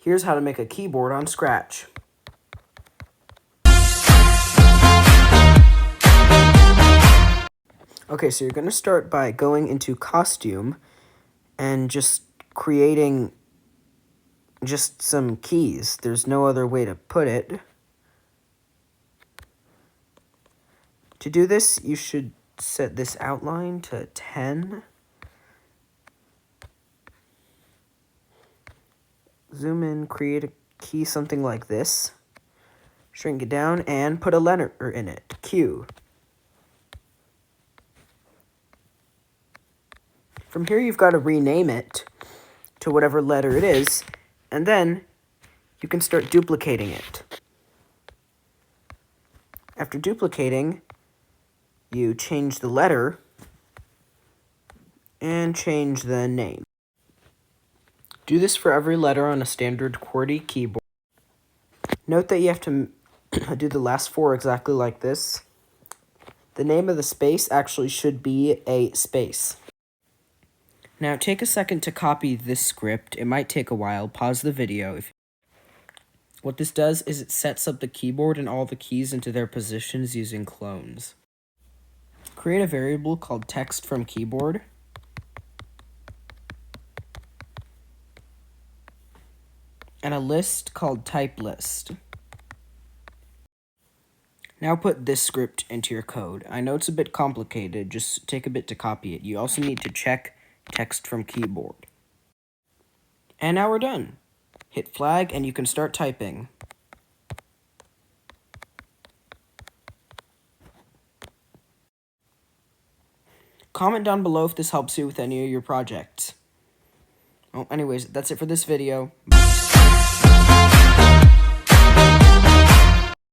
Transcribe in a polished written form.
Here's how to make a keyboard on Scratch. Okay, so you're going to start by going into Costume and just creating just some keys. There's no other way to put it. To do this, you should set this outline to 10. Zoom in, create a key something like this. Shrink it down and put a letter in it, Q. From here, you've got to rename it to whatever letter it is, and then you can start duplicating it. After duplicating, you change the letter and change the name. Do this for every letter on a standard QWERTY keyboard. Note that you have to do the last 4 exactly like this. The name of the space actually should be a space. Now take a second to copy this script. It might take a while. Pause the video. What this does is it sets up the keyboard and all the keys into their positions using clones. Create a variable called text from keyboard. And a list called type list. Now put this script into your code. I know it's a bit complicated, just take a bit to copy it. You also need to check text from keyboard. And now we're done. Hit flag and you can start typing. Comment down below if this helps you with any of your projects. Well, anyways, that's it for this video.